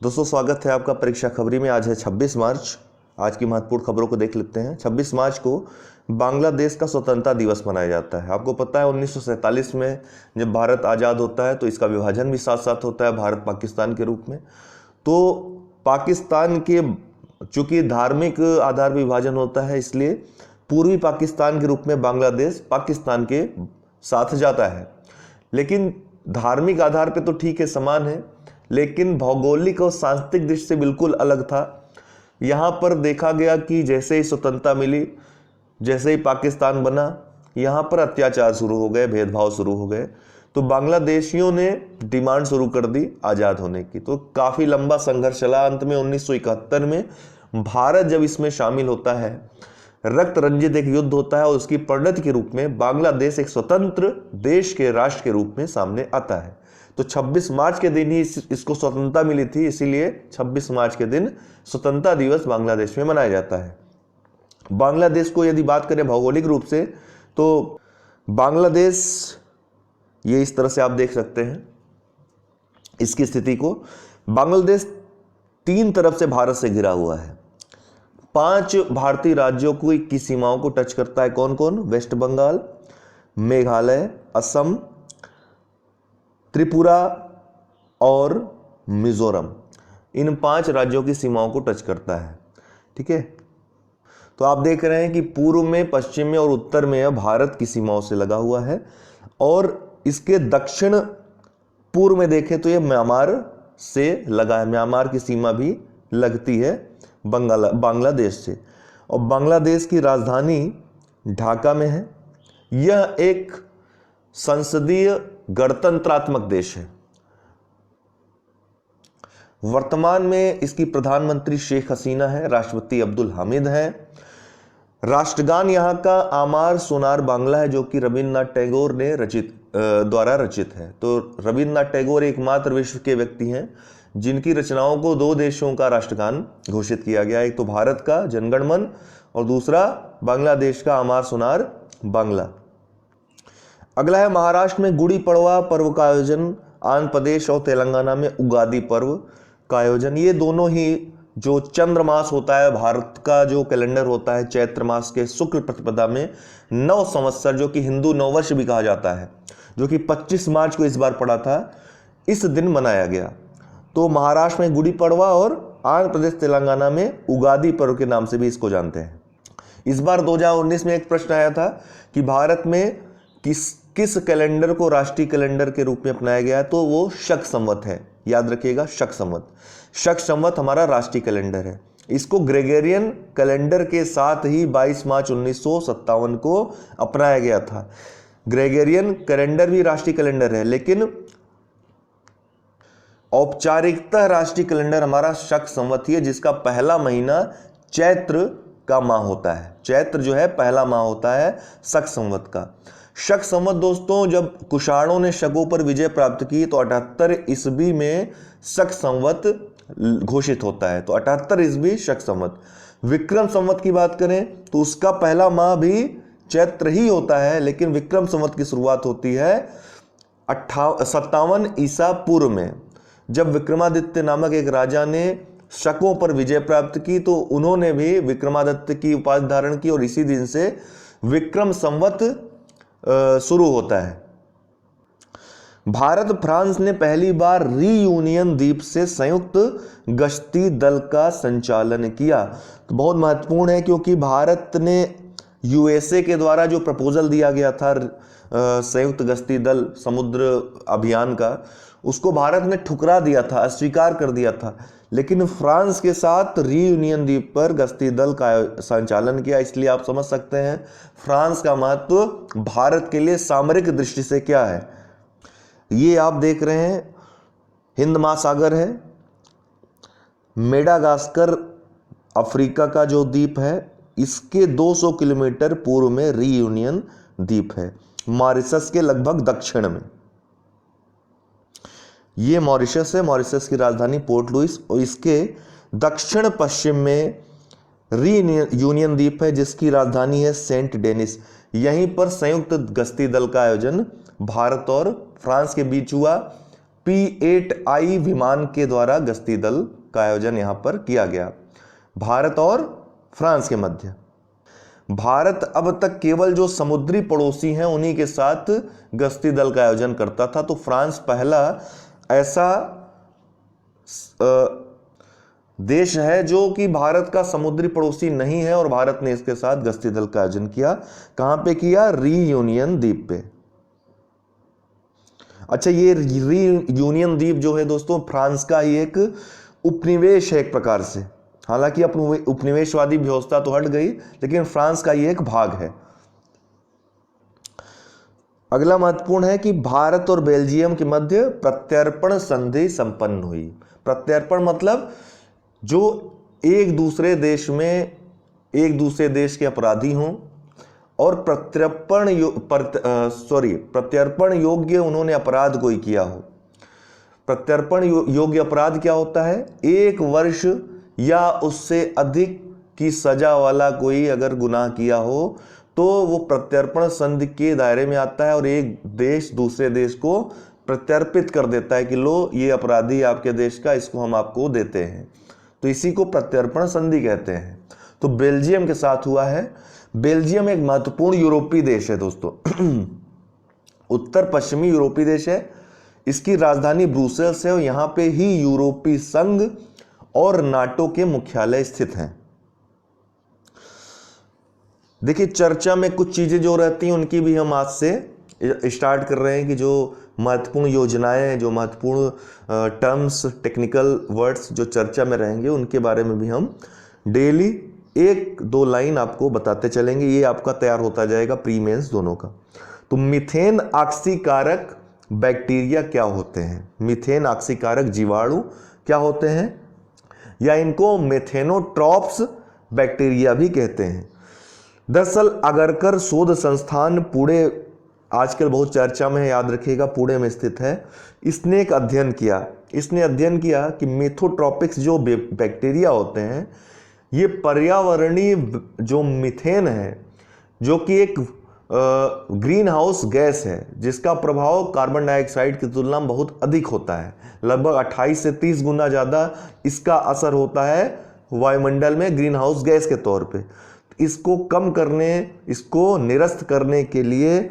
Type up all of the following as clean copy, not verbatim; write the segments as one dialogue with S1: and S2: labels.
S1: दोस्तों, स्वागत है आपका परीक्षा खबरी में। आज है 26 मार्च। आज की महत्वपूर्ण खबरों को देख लेते हैं। 26 मार्च को बांग्लादेश का स्वतंत्रता दिवस मनाया जाता है। आपको पता है 1947 में जब भारत आज़ाद होता है तो इसका विभाजन भी साथ साथ होता है भारत पाकिस्तान के रूप में। तो पाकिस्तान के चूंकि धार्मिक आधार पर विभाजन होता है, इसलिए पूर्वी पाकिस्तान के रूप में बांग्लादेश पाकिस्तान के साथ जाता है। लेकिन धार्मिक आधार पे तो ठीक है, समान है, लेकिन भौगोलिक और सांस्कृतिक दृष्टि से बिल्कुल अलग था। यहाँ पर देखा गया कि जैसे ही स्वतंत्रता मिली, जैसे ही पाकिस्तान बना, यहाँ पर अत्याचार शुरू हो गए, भेदभाव शुरू हो गए। तो बांग्लादेशियों ने डिमांड शुरू कर दी आज़ाद होने की। तो काफ़ी लंबा संघर्ष चला। अंत में 1971 में भारत जब इसमें शामिल होता है, रक्त रंजित एक युद्ध होता है और उसकी परिणति के रूप में बांग्लादेश एक स्वतंत्र देश के राष्ट्र के रूप में सामने आता है। तो 26 मार्च के दिन ही इसको स्वतंत्रता मिली थी, इसीलिए 26 मार्च के दिन स्वतंत्रता दिवस बांग्लादेश में मनाया जाता है। बांग्लादेश को यदि बात करें भौगोलिक रूप से, तो बांग्लादेश ये इस तरह से आप देख सकते हैं इसकी स्थिति को। बांग्लादेश 3 तरफ से भारत से घिरा हुआ है। 5 भारतीय राज्यों की सीमाओं को टच करता है। कौन कौन? वेस्ट बंगाल, मेघालय, असम, त्रिपुरा और मिजोरम। इन 5 राज्यों की सीमाओं को टच करता है। ठीक है, तो आप देख रहे हैं कि पूर्व में, पश्चिम में और उत्तर में भारत की सीमाओं से लगा हुआ है। और इसके दक्षिण पूर्व में देखें तो यह म्यांमार से लगा है। म्यांमार की सीमा भी लगती है बांग्लादेश से। और बांग्लादेश की राजधानी ढाका में है। यह एक संसदीय गणतंत्रात्मक देश है। वर्तमान में इसकी प्रधानमंत्री शेख हसीना है, राष्ट्रपति अब्दुल हामिद है। राष्ट्रगान यहाँ का आमार सोनार बांग्ला है, जो कि रविन्द्रनाथ टैगोर ने द्वारा रचित है। तो रविन्द्रनाथ टैगोर एकमात्र विश्व के व्यक्ति हैं जिनकी रचनाओं को 2 देशों का राष्ट्रगान घोषित किया गया। एक तो भारत का जनगण मन और दूसरा बांग्लादेश का आमार सोनार बांग्ला। अगला है महाराष्ट्र में गुड़ी पड़वा पर्व का आयोजन, आंध्र प्रदेश और तेलंगाना में उगादी पर्व का आयोजन। ये दोनों ही जो चंद्र मास होता है, भारत का जो कैलेंडर होता है, चैत्र मास के शुक्ल प्रतिपदा में 9 संवत्सर, जो कि हिंदू नववर्ष भी कहा जाता है, जो कि 25 मार्च को इस बार पड़ा था, इस दिन मनाया गया। तो महाराष्ट्र में गुड़ी पड़वा और आंध्र प्रदेश तेलंगाना में उगादी पर्व के नाम से भी इसको जानते हैं। इस बार 2019 में एक प्रश्न आया था कि भारत में किस कैलेंडर को राष्ट्रीय कैलेंडर के रूप में अपनाया गया है, तो वो शक संवत है। याद रखिएगा, शक संवत। शक संवत हमारा राष्ट्रीय कैलेंडर है। इसको ग्रेगोरियन कैलेंडर के साथ ही 22 मार्च 1957 को अपनाया गया था। ग्रेगोरियन कैलेंडर भी राष्ट्रीय कैलेंडर है, लेकिन औपचारिकता राष्ट्रीय कैलेंडर हमारा शक संवत ही है, जिसका पहला महीना चैत्र का माह होता है। चैत्र जो है पहला माह होता है शक संवत का। शक संवत दोस्तों, जब कुषाणों ने शकों पर विजय प्राप्त की तो 78 ईस्वी में शक संवत घोषित होता है। तो 78 ईस्वी शक संवत। विक्रम संवत की बात करें तो उसका पहला माह भी चैत्र ही होता है, लेकिन विक्रम संवत की शुरुआत होती है 57 ईसा पूर्व में, जब विक्रमादित्य नामक एक राजा ने शकों पर विजय प्राप्त की, तो उन्होंने भी विक्रमादित्य की उपाधि धारण की और इसी दिन से विक्रम संवत शुरू होता है। भारत फ्रांस ने पहली बार रीयूनियन द्वीप से संयुक्त गश्ती दल का संचालन किया। तो बहुत महत्वपूर्ण है, क्योंकि भारत ने यूएसए के द्वारा जो प्रपोजल दिया गया था संयुक्त गश्ती दल समुद्र अभियान का, उसको भारत ने ठुकरा दिया था, अस्वीकार कर दिया था। लेकिन फ्रांस के साथ रीयूनियन द्वीप पर गश्ती दल का संचालन किया। इसलिए आप समझ सकते हैं फ्रांस का महत्व भारत के लिए सामरिक दृष्टि से क्या है। ये आप देख रहे हैं हिंद महासागर है, मेडागास्कर अफ्रीका का जो द्वीप है, इसके 200 किलोमीटर पूर्व में रीयूनियन द्वीप है, मॉरिशस के लगभग दक्षिण में। ये मॉरिशस है, मॉरिशस की राजधानी पोर्ट लुइस, और इसके दक्षिण पश्चिम में रीयूनियन द्वीप है जिसकी राजधानी है सेंट डेनिस। यहीं पर संयुक्त गश्ती दल का आयोजन भारत और फ्रांस के बीच हुआ। P-8I विमान के द्वारा गश्ती दल का आयोजन यहां पर किया गया, भारत और फ्रांस के मध्य। भारत अब तक केवल जो समुद्री पड़ोसी हैं उन्हीं के साथ गश्ती दल का आयोजन करता था, तो फ्रांस पहला ऐसा देश है जो कि भारत का समुद्री पड़ोसी नहीं है और भारत ने इसके साथ गश्ती दल का आयोजन किया। कहां पे किया? रीयूनियन द्वीप पे। अच्छा, ये रीयूनियन द्वीप जो है दोस्तों, फ्रांस का ही एक उपनिवेश है एक प्रकार से। हालांकि उपनिवेशवादी व्यवस्था तो हट गई, लेकिन फ्रांस का ये एक भाग है। अगला महत्वपूर्ण है कि भारत और बेल्जियम के मध्य प्रत्यर्पण संधि संपन्न हुई। प्रत्यर्पण मतलब जो एक दूसरे देश में एक दूसरे देश के अपराधी हों और प्रत्यर्पण योग्य उन्होंने अपराध कोई किया हो। प्रत्यर्पण योग्य अपराध क्या होता है? 1 वर्ष या उससे अधिक की सजा वाला कोई अगर गुनाह किया हो तो वो प्रत्यर्पण संधि के दायरे में आता है और एक देश दूसरे देश को प्रत्यर्पित कर देता है कि लो, ये अपराधी आपके देश का, इसको हम आपको देते हैं। तो इसी को प्रत्यर्पण संधि कहते हैं। तो बेल्जियम के साथ हुआ है। बेल्जियम एक महत्वपूर्ण यूरोपीय देश है दोस्तों। उत्तर पश्चिमी यूरोपीय देश है। इसकी राजधानी ब्रुसेल्स है और यहां पे ही यूरोपीय संघ और नाटो के मुख्यालय स्थित हैं। देखिए, चर्चा में कुछ चीजें जो रहती हैं उनकी भी हम आज से स्टार्ट कर रहे हैं कि जो महत्वपूर्ण योजनाएं, जो महत्वपूर्ण टर्म्स, टेक्निकल वर्ड्स जो चर्चा में रहेंगे उनके बारे में भी हम डेली 1-2 लाइन आपको बताते चलेंगे। ये आपका तैयार होता जाएगा प्री मेंस दोनों का। तो मीथेन ऑक्सीकारक बैक्टीरिया क्या होते हैं? मीथेन ऑक्सीकारक जीवाणु क्या होते हैं, या इनको मेथेनोट्रॉप्स बैक्टीरिया भी कहते हैं। दरअसल अगरकर शोध संस्थान पुणे, आजकल बहुत चर्चा में है, याद रखिएगा, पुणे में स्थित है। इसने एक अध्ययन किया। इसने अध्ययन किया कि मेथोट्रॉपिक्स जो बैक्टीरिया होते हैं, ये पर्यावरणीय जो मीथेन है, जो कि एक ग्रीन हाउस गैस है जिसका प्रभाव कार्बन डाइऑक्साइड की तुलना में बहुत अधिक होता है। लगभग 28 से 30 गुना ज़्यादा इसका असर होता है वायुमंडल में ग्रीन हाउस गैस के तौर पे। इसको कम करने, इसको निरस्त करने के लिए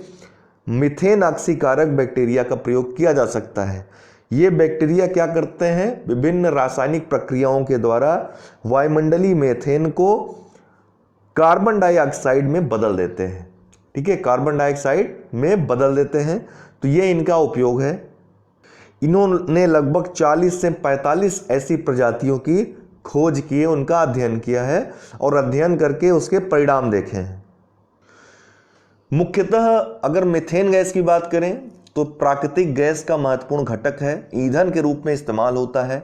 S1: मीथेन ऑक्सीकारक बैक्टीरिया का प्रयोग किया जा सकता है। ये बैक्टीरिया क्या करते हैं? विभिन्न रासायनिक प्रक्रियाओं के द्वारा वायुमंडलीय मीथेन को कार्बन डाइऑक्साइड में बदल देते हैं। ठीक है, कार्बन डाइऑक्साइड में बदल देते हैं। तो ये इनका उपयोग है। इन्होंने लगभग 40 से 45 ऐसी प्रजातियों की खोज किए, उनका अध्ययन किया है और अध्ययन करके उसके परिणाम देखे हैं। मुख्यतः अगर मीथेन गैस की बात करें तो प्राकृतिक गैस का महत्वपूर्ण घटक है, ईंधन के रूप में इस्तेमाल होता है,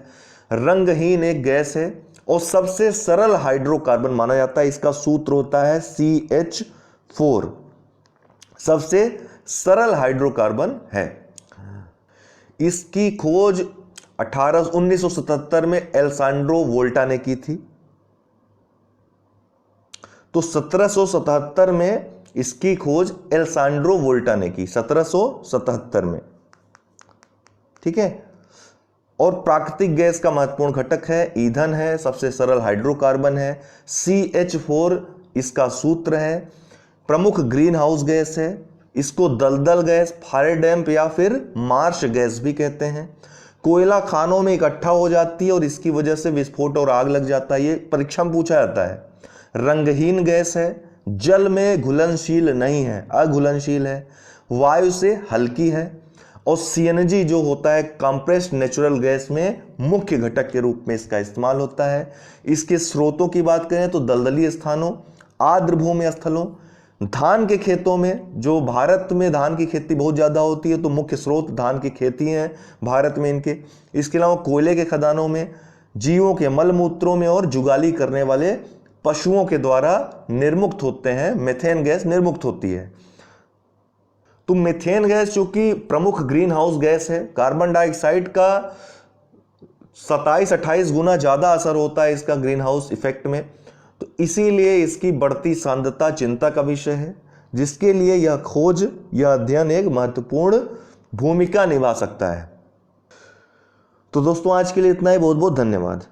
S1: रंगहीन एक गैस है और सबसे सरल हाइड्रोकार्बन माना जाता है। इसका सूत्र होता है CH4, सबसे सरल हाइड्रोकार्बन है। इसकी खोज 1977 में एल्सांड्रो वोल्टा ने की थी। तो 1777 में इसकी खोज एल्सांड्रो वोल्टा ने की, 1777 में। ठीक है, और प्राकृतिक गैस का महत्वपूर्ण घटक है, ईंधन है, सबसे सरल हाइड्रोकार्बन है। CH4 इसका सूत्र है। प्रमुख ग्रीन हाउस गैस है। इसको दलदल गैस, फायर डैम्प या फिर मार्श गैस भी कहते हैं। कोयला खानों में इकट्ठा हो जाती है और इसकी वजह से विस्फोट और आग लग जाता है। ये परीक्षा में पूछा जाता है। रंगहीन गैस है, जल में घुलनशील नहीं है, अघुलनशील है, वायु से हल्की है और CNG जो होता है कंप्रेस्ड नेचुरल गैस में मुख्य घटक के रूप में इसका इस्तेमाल होता है। इसके स्रोतों की बात करें तो दलदली स्थानों, आर्द्र भूमि स्थलों, धान के खेतों में, जो भारत में धान की खेती बहुत ज़्यादा होती है तो मुख्य स्रोत धान की खेती हैं भारत में इनके। इसके अलावा कोयले के खदानों में, जीवों के मल मूत्रों में और जुगाली करने वाले पशुओं के द्वारा निर्मुक्त होते हैं, मीथेन गैस निर्मुक्त होती है। तो मीथेन गैस जो कि प्रमुख ग्रीन हाउस गैस है, कार्बन डाइऑक्साइड का 27-28 गुना ज़्यादा असर होता है इसका ग्रीन हाउस इफेक्ट में। तो इसीलिए इसकी बढ़ती सांद्रता चिंता का विषय है, जिसके लिए यह खोज, यह अध्ययन एक महत्वपूर्ण भूमिका निभा सकता है। तो दोस्तों आज के लिए इतना ही, बहुत बहुत धन्यवाद।